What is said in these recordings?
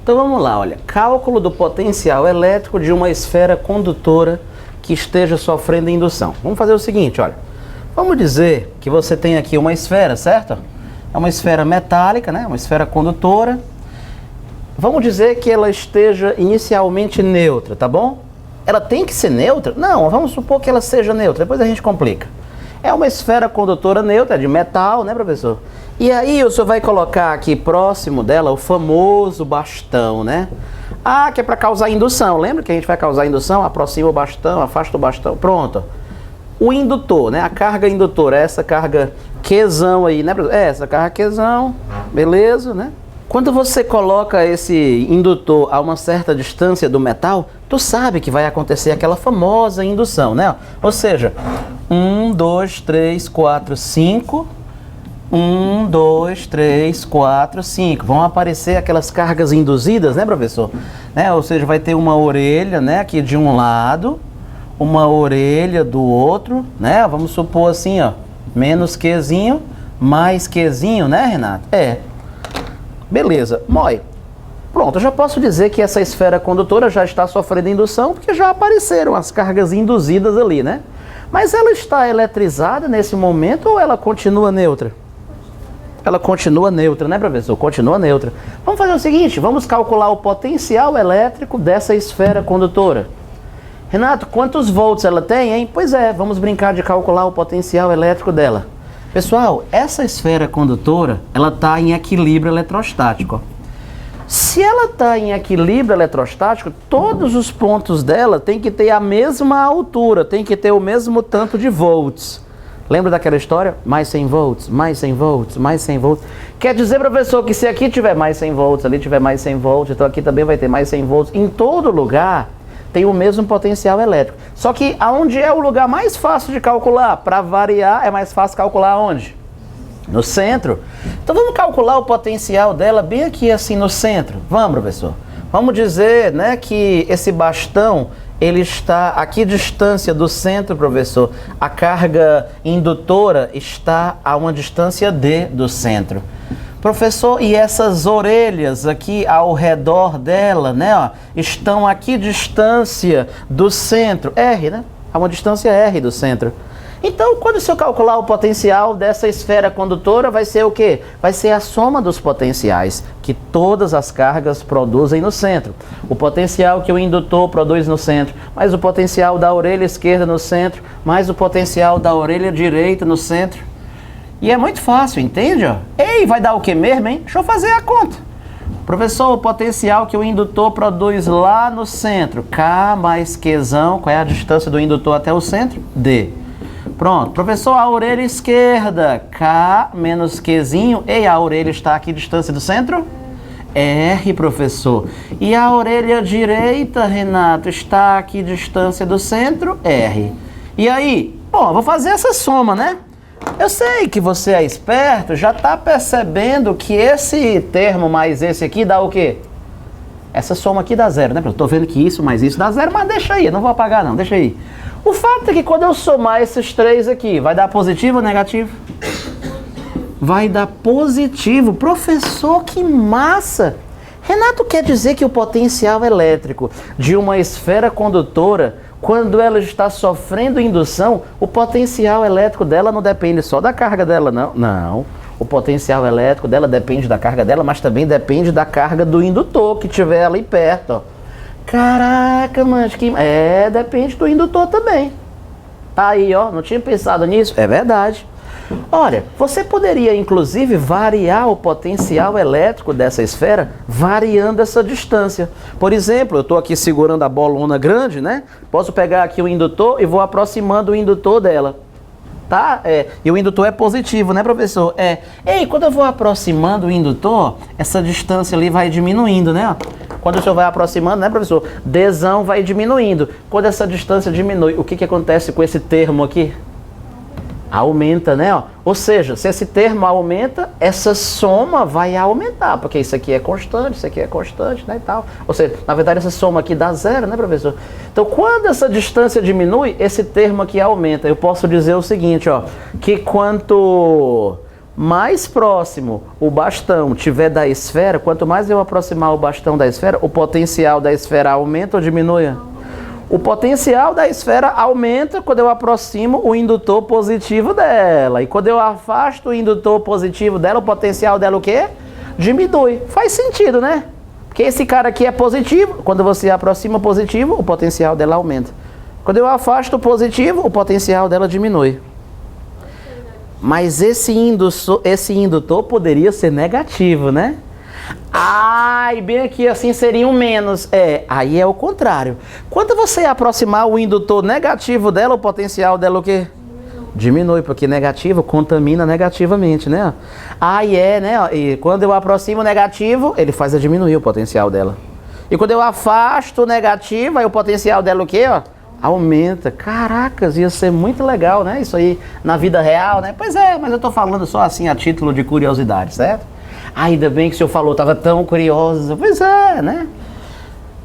Então vamos lá, olha, cálculo do potencial elétrico de uma esfera condutora que esteja sofrendo indução. Vamos fazer o seguinte, olha, vamos dizer que você tem aqui uma esfera, certo? É uma esfera metálica, né? Uma esfera condutora. Vamos dizer que ela esteja inicialmente neutra, tá bom? Ela tem que ser neutra? Não, vamos supor que ela seja neutra, depois a gente complica. É uma esfera condutora neutra, é de metal, né, professor? E aí o senhor vai colocar aqui próximo dela o famoso bastão, né? Ah, que é para causar indução. Lembra que a gente vai causar indução? Aproxima o bastão, afasta o bastão. Pronto. O indutor, né? A carga indutora, essa carga Qzão aí, né, professor? Essa carga Qzão, beleza, né? Quando você coloca esse indutor a uma certa distância do metal, tu sabe que vai acontecer aquela famosa indução, né? Ou seja, 1, 2, 3, 4, 5... 1, 2, 3, 4, 5. Vão aparecer aquelas cargas induzidas, né, professor? Né? Ou seja, vai ter uma orelha, né, aqui de um lado, uma orelha do outro, né? Vamos supor assim, ó, menos Qzinho, mais Qzinho, né, Renato? É. Beleza. Moi. Pronto, eu já posso dizer que essa esfera condutora já está sofrendo indução, porque já apareceram as cargas induzidas ali, né? Mas ela está eletrizada nesse momento ou ela continua neutra? Ela continua neutra, né, professor? Continua neutra. Vamos fazer o seguinte, vamos calcular o potencial elétrico dessa esfera condutora. Renato, quantos volts ela tem, hein? Pois é, vamos brincar de calcular o potencial elétrico dela. Pessoal, essa esfera condutora, ela está em equilíbrio eletrostático. Se ela está em equilíbrio eletrostático, todos os pontos dela têm que ter a mesma altura, tem que ter o mesmo tanto de volts. Lembra daquela história? Mais 100 volts, mais 100 volts, mais 100 volts. Quer dizer, professor, que se aqui tiver mais 100 volts, ali tiver mais 100 volts, então aqui também vai ter mais 100 volts. Em todo lugar tem o mesmo potencial elétrico. Só que aonde é o lugar mais fácil de calcular? Para variar, é mais fácil calcular onde? No centro. Então vamos calcular o potencial dela bem aqui assim no centro. Vamos, professor. Vamos dizer, né, que esse bastão ele está a que distância do centro, professor? A carga indutora está a uma distância D do centro. Professor, e essas orelhas aqui ao redor dela, né, ó, estão a que distância do centro? R, né? A uma distância R do centro. Então, quando o senhor calcular o potencial dessa esfera condutora, vai ser o quê? Vai ser a soma dos potenciais que todas as cargas produzem no centro. O potencial que o indutor produz no centro, mais o potencial da orelha esquerda no centro, mais o potencial da orelha direita no centro. E é muito fácil, entende? Ei, vai dar o que mesmo, hein? Deixa eu fazer a conta. Professor, o potencial que o indutor produz lá no centro, K mais Qzão, qual é a distância do indutor até o centro? D. Pronto, professor, a orelha esquerda, K menos Qzinho. E a orelha está a que distância do centro? R, professor. E a orelha direita, Renato, está a que distância do centro? R. E aí? Bom, eu vou fazer essa soma, né? Eu sei que você é esperto, já está percebendo que esse termo mais esse aqui dá o quê? Essa soma aqui dá zero, né? Eu tô vendo que isso mais isso dá zero, mas deixa aí, eu não vou apagar não, deixa aí. O fato é que quando eu somar esses três aqui, vai dar positivo ou negativo? Vai dar positivo. Professor, que massa! Renato, quer dizer que o potencial elétrico de uma esfera condutora, quando ela está sofrendo indução, o potencial elétrico dela não depende só da carga dela, não. Não. O potencial elétrico dela depende da carga dela, mas também depende da carga do indutor que tiver ali perto, ó. Caraca, mano, que... depende do indutor também. Tá aí, ó, não tinha pensado nisso? É verdade. Olha, você poderia inclusive variar o potencial elétrico dessa esfera variando essa distância. Por exemplo, eu estou aqui segurando a bolona grande, né? Posso pegar aqui o indutor e vou aproximando o indutor dela. Tá? E o indutor é positivo, né, professor? Ei, quando eu vou aproximando o indutor, essa distância ali vai diminuindo, né? Quando o senhor vai aproximando, né, professor? Dzão vai diminuindo. Quando essa distância diminui, o que acontece com esse termo aqui? Aumenta, né? Ó. Ou seja, se esse termo aumenta, essa soma vai aumentar, porque isso aqui é constante, né, e tal. Ou seja, na verdade essa soma aqui dá zero, né, professor? Então, quando essa distância diminui, esse termo aqui aumenta. Eu posso dizer o seguinte, ó, que quanto mais próximo o bastão tiver da esfera, quanto mais eu aproximar o bastão da esfera, o potencial da esfera aumenta ou diminui? O potencial da esfera aumenta quando eu aproximo o indutor positivo dela. E quando eu afasto o indutor positivo dela, o potencial dela o quê? Diminui. Faz sentido, né? Porque esse cara aqui é positivo. Quando você aproxima o positivo, o potencial dela aumenta. Quando eu afasto o positivo, o potencial dela diminui. Mas esse indutor poderia ser negativo, né? E bem aqui assim seria um menos. Aí é o contrário. Quando você aproximar o indutor negativo dela, o potencial dela o quê? Diminui, porque negativo contamina negativamente, né? Né? E quando eu aproximo o negativo, ele faz a diminuir o potencial dela. E quando eu afasto o negativo, aí o potencial dela o quê, ó? Aumenta. Caracas, ia ser muito legal, né? Isso aí na vida real, né? Pois é, mas eu tô falando só assim a título de curiosidade, certo? Ainda bem que o senhor falou, estava tão curioso. Pois é, né?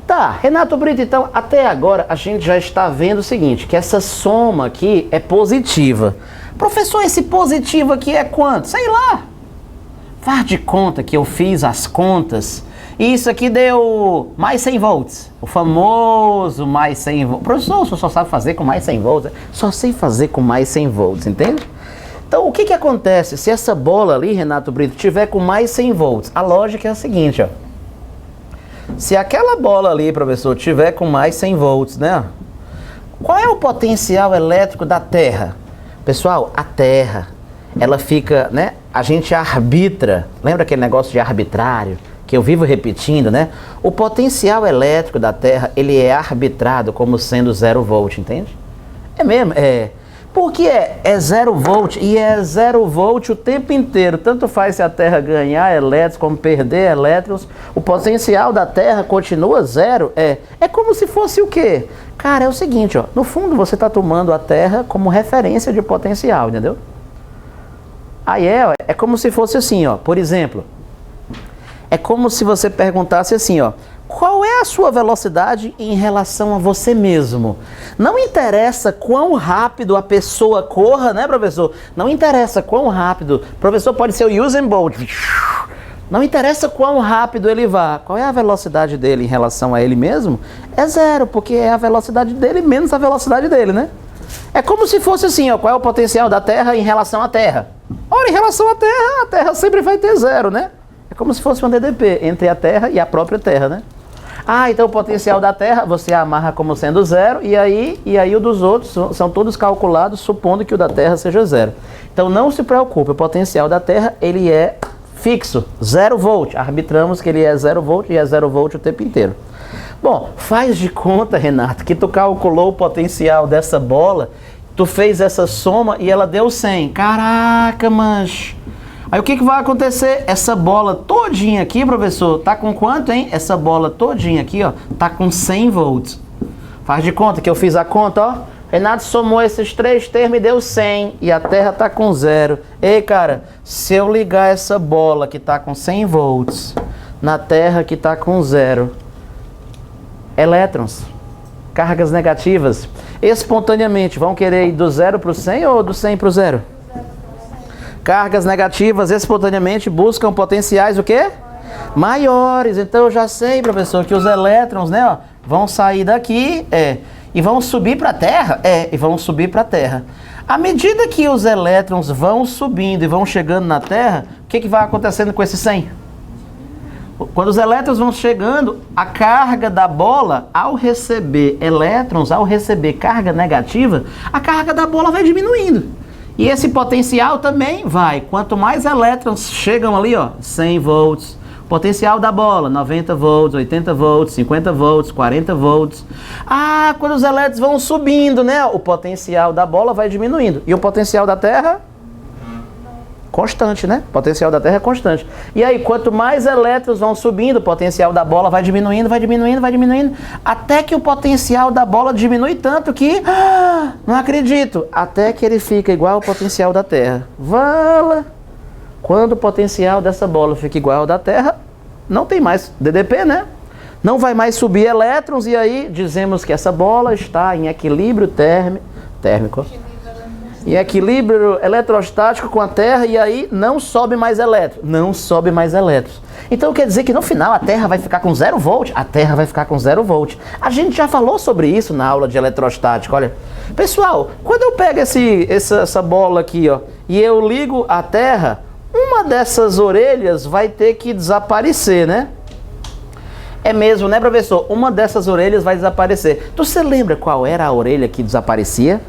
Tá, Renato Brito, então, até agora a gente já está vendo o seguinte, que essa soma aqui é positiva. Professor, esse positivo aqui é quanto? Sei lá. Faz de conta que eu fiz as contas e isso aqui deu mais 100 volts. O famoso mais 100 volts. Professor, o senhor só sabe fazer com mais 100 volts? Só sei fazer com mais 100 volts, entende? Então, o que acontece se essa bola ali, Renato Brito, tiver com mais 100 volts? A lógica é a seguinte, ó. Se aquela bola ali, professor, tiver com mais 100 volts, né? Qual é o potencial elétrico da Terra? Pessoal, a Terra, ela fica, né? A gente arbitra, lembra aquele negócio de arbitrário? Que eu vivo repetindo, né? O potencial elétrico da Terra, ele é arbitrado como sendo 0 volt, entende? É mesmo, Porque é 0 volt e é 0 volt o tempo inteiro. Tanto faz se a Terra ganhar elétrons como perder elétrons. O potencial da Terra continua zero. É como se fosse o quê? Cara, é o seguinte, ó. No fundo você está tomando a Terra como referência de potencial, entendeu? Aí é como se fosse assim, ó. Por exemplo, é como se você perguntasse assim, ó. Qual é a sua velocidade em relação a você mesmo? Não interessa quão rápido a pessoa corra, né, professor? Não interessa quão rápido. Professor, pode ser o Usain Bolt. Não interessa quão rápido ele vá. Qual é a velocidade dele em relação a ele mesmo? É 0, porque é a velocidade dele menos a velocidade dele, né? É como se fosse assim, ó. Qual é o potencial da Terra em relação à Terra? Ora, em relação à Terra, a Terra sempre vai ter 0, né? É como se fosse um DDP entre a Terra e a própria Terra, né? Então o potencial da Terra você amarra como sendo 0 e aí o dos outros são todos calculados supondo que o da Terra seja 0. Então não se preocupe, o potencial da Terra ele é fixo, 0 volt. Arbitramos que ele é 0 volt e é 0 volt o tempo inteiro. Bom, faz de conta, Renato, que tu calculou o potencial dessa bola, tu fez essa soma e ela deu 100. Caraca, mas... Aí o que vai acontecer? Essa bola todinha aqui, professor, tá com quanto, hein? Essa bola todinha aqui, ó, tá com 100 volts. Faz de conta que eu fiz a conta, ó. Renato somou esses 3 termos e deu 100. E a Terra tá com 0. Ei, cara, se eu ligar essa bola que tá com 100 volts na Terra que tá com 0, elétrons, cargas negativas, espontaneamente vão querer ir do 0 pro 100 ou do 100 pro 0? Cargas negativas espontaneamente buscam potenciais o quê? Maiores. Então eu já sei, professor, que os elétrons, né, ó, vão sair daqui, e vão subir para a Terra, e vão subir para a Terra. À medida que os elétrons vão subindo e vão chegando na Terra, o que vai acontecendo com esse 100? Quando os elétrons vão chegando, a carga da bola, ao receber elétrons, ao receber carga negativa, a carga da bola vai diminuindo. E esse potencial também vai. Quanto mais elétrons chegam ali, ó, 100 volts. Potencial da bola, 90 volts, 80 volts, 50 volts, 40 volts. Quando os elétrons vão subindo, né, o potencial da bola vai diminuindo. E o potencial da Terra constante, né? O potencial da Terra é constante. E aí, quanto mais elétrons vão subindo, o potencial da bola vai diminuindo, vai diminuindo, vai diminuindo, até que o potencial da bola diminui tanto que... não acredito! Até que ele fica igual ao potencial da Terra. Vala! Quando o potencial dessa bola fica igual ao da Terra, não tem mais DDP, né? Não vai mais subir elétrons e aí dizemos que essa bola está em equilíbrio térmico. Em equilíbrio eletrostático com a Terra e aí não sobe mais elétrons. Não sobe mais elétrons. Então quer dizer que no final a Terra vai ficar com 0 volt? A Terra vai ficar com 0 volt. A gente já falou sobre isso na aula de eletrostática. Olha, pessoal, quando eu pego essa bola aqui, ó, e eu ligo a Terra, uma dessas orelhas vai ter que desaparecer, né? É mesmo, né, professor? Uma dessas orelhas vai desaparecer. Você lembra qual era a orelha que desaparecia?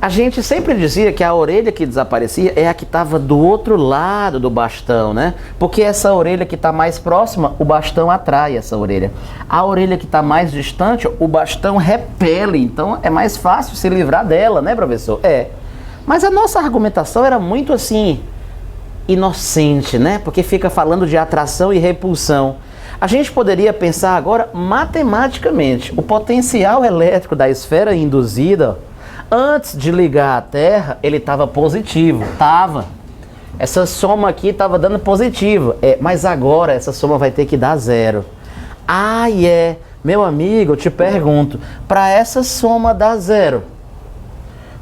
A gente sempre dizia que a orelha que desaparecia é a que estava do outro lado do bastão, né? Porque essa orelha que está mais próxima, o bastão atrai essa orelha. A orelha que está mais distante, o bastão repele. Então é mais fácil se livrar dela, né, professor? É. Mas a nossa argumentação era muito assim, inocente, né? Porque fica falando de atração e repulsão. A gente poderia pensar agora matematicamente. O potencial elétrico da esfera induzida, antes de ligar a Terra, ele estava positivo. Tava. Essa soma aqui estava dando positivo. Mas agora essa soma vai ter que dar 0. Meu amigo, eu te pergunto, para essa soma dar 0,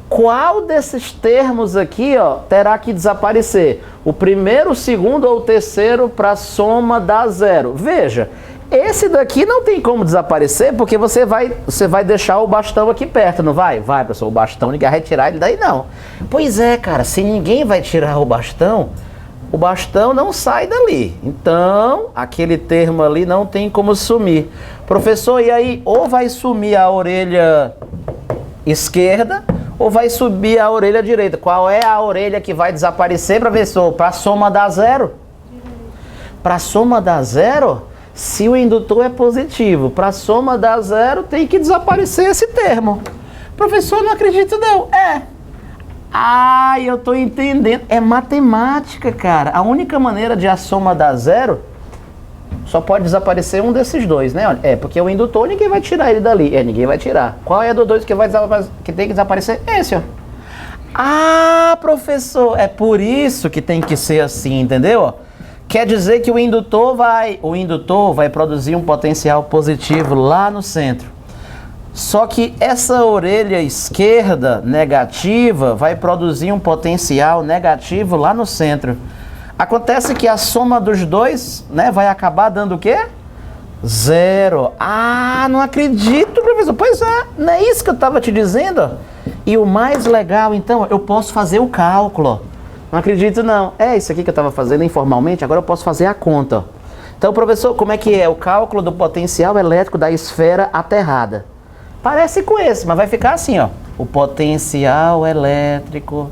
qual desses termos aqui, ó, terá que desaparecer? O primeiro, o segundo ou o terceiro para a soma dar 0? Veja, esse daqui não tem como desaparecer porque você vai deixar o bastão aqui perto, não vai? Vai, professor, o bastão ninguém vai retirar ele daí não. Pois é, cara, se ninguém vai tirar o bastão não sai dali. Então, aquele termo ali não tem como sumir. Professor, e aí, ou vai sumir a orelha esquerda, ou vai subir a orelha direita. Qual é a orelha que vai desaparecer, professor? Para a soma dar 0? Para a soma dar 0, se o indutor é positivo, para a soma dar 0, tem que desaparecer esse termo. Professor, não acredito não. Eu tô entendendo. É matemática, cara. A única maneira de a soma dar 0, só pode desaparecer um desses dois, né? Porque o indutor ninguém vai tirar ele dali. Ninguém vai tirar. Qual é dos dois que tem que desaparecer? Esse, ó. Professor, é por isso que tem que ser assim, entendeu? Quer dizer que o indutor vai produzir um potencial positivo lá no centro. Só que essa orelha esquerda negativa vai produzir um potencial negativo lá no centro. Acontece que a soma dos dois, né, vai acabar dando o quê? 0. Não acredito, professor. Pois é, não é isso que eu estava te dizendo? E o mais legal, então, eu posso fazer o cálculo. Não acredito, não. É isso aqui que eu estava fazendo informalmente, agora eu posso fazer a conta. Então, professor, como é que é? O cálculo do potencial elétrico da esfera aterrada. Parece com esse, mas vai ficar assim, ó. O potencial elétrico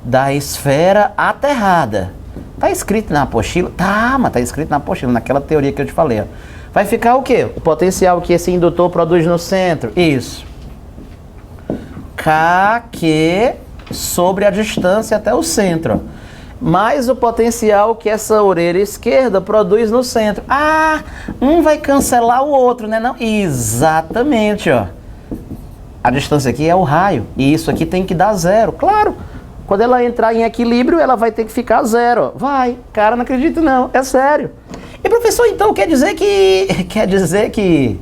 da esfera aterrada. Tá escrito na apostila? Tá, mas tá escrito na apostila, naquela teoria que eu te falei, ó. Vai ficar o quê? O potencial que esse indutor produz no centro. Isso. KQ sobre a distância até o centro. Mais o potencial que essa orelha esquerda produz no centro. Um vai cancelar o outro, né? Não? Exatamente, ó. A distância aqui é o raio. E isso aqui tem que dar 0. Claro. Quando ela entrar em equilíbrio, ela vai ter que ficar 0. Vai. Cara, não acredito não. É sério. E professor, então quer dizer que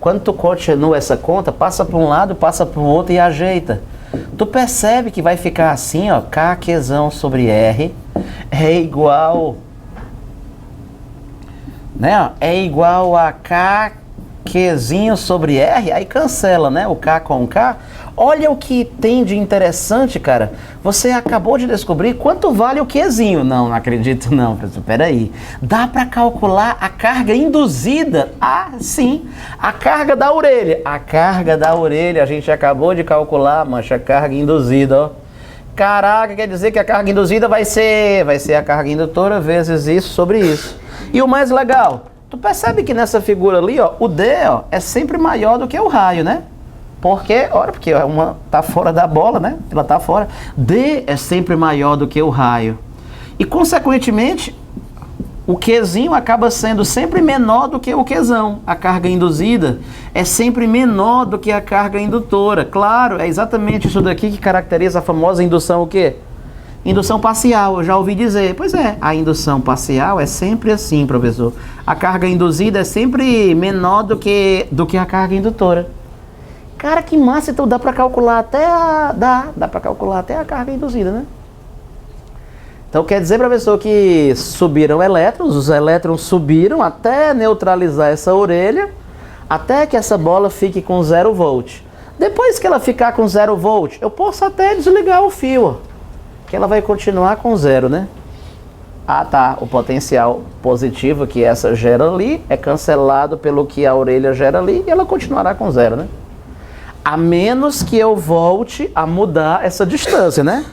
quando tu continua essa conta, passa para um lado, passa para o outro e ajeita. Tu percebe que vai ficar assim, ó, KQzão sobre R é igual, né? É igual a KQzinho sobre R, aí cancela, né? O K com K. Olha o que tem de interessante, cara. Você acabou de descobrir quanto vale o Qzinho. Não acredito não, professor. Peraí. Dá para calcular a carga induzida? Sim. A carga da orelha. A carga da orelha, a gente acabou de calcular, mancha, a carga induzida, ó. Caraca, quer dizer que a carga induzida vai ser a carga indutora vezes isso sobre isso. E o mais legal, tu percebe que nessa figura ali, ó, o D, ó, é sempre maior do que o raio, né? Por quê? Ora, porque uma está fora da bola, né? Ela está fora. D é sempre maior do que o raio. E, consequentemente, o Qzinho acaba sendo sempre menor do que o Qzão. A carga induzida é sempre menor do que a carga indutora. Claro, é exatamente isso daqui que caracteriza a famosa indução o quê? Indução parcial, eu já ouvi dizer. Pois é, a indução parcial é sempre assim, professor. A carga induzida é sempre menor do que a carga indutora. Cara, que massa, então dá para calcular até dá para calcular até a carga induzida, né? Então quer dizer, professor, que subiram elétrons, os elétrons subiram até neutralizar essa orelha, até que essa bola fique com 0 volt. Depois que ela ficar com 0 volt, eu posso até desligar o fio, ó, que ela vai continuar com 0, né? Ah, tá, o potencial positivo que essa gera ali é cancelado pelo que a orelha gera ali e ela continuará com 0, né? A menos que eu volte a mudar essa distância, né?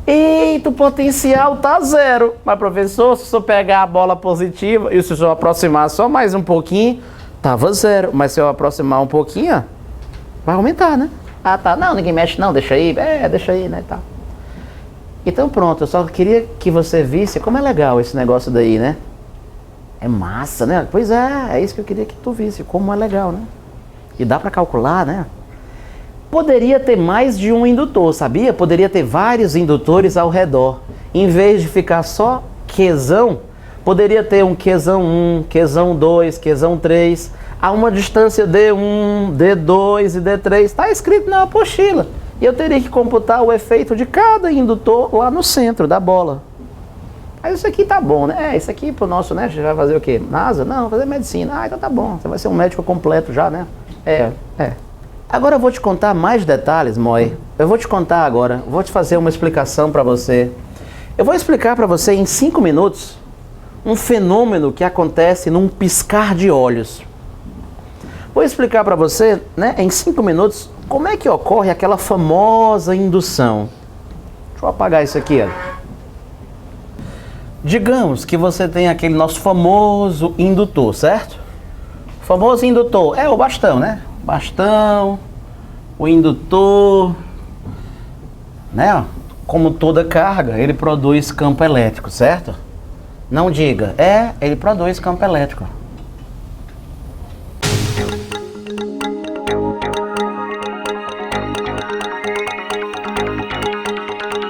Eita, o potencial tá 0. Mas, professor, se eu pegar a bola positiva e se eu aproximar só mais um pouquinho, tava 0. Mas se eu aproximar um pouquinho, vai aumentar, né? Ah, tá. Não, ninguém mexe não, deixa aí. Deixa aí, né? Tá. Então, pronto. Eu só queria que você visse como é legal esse negócio daí, né? É massa, né? Pois é isso que eu queria que tu visse, como é legal, né? E dá pra calcular, né? Poderia ter mais de um indutor, sabia? Poderia ter vários indutores ao redor. Em vez de ficar só Qzão, poderia ter um Qzão 1, Qzão 2, Qzão 3, a uma distância D1, D2 e D3. Está escrito na apostila. E eu teria que computar o efeito de cada indutor lá no centro da bola. Mas isso aqui tá bom, né? Isso aqui pro nosso, né? Você vai fazer o quê? NASA? Não, vai fazer medicina. Ah, então tá bom. Você vai ser um médico completo já, né? Agora eu vou te contar mais detalhes, Moi. Eu vou te contar agora, vou te fazer uma explicação para você. Eu vou explicar para você em 5 minutos um fenômeno que acontece num piscar de olhos. Vou explicar para você, né, em 5 minutos, como é que ocorre aquela famosa indução. Deixa eu apagar isso aqui, ó. Digamos que você tem aquele nosso famoso indutor, certo? O famoso indutor é o bastão, né? Bastão, o indutor, né? Como toda carga, ele produz campo elétrico, certo? Não diga, ele produz campo elétrico.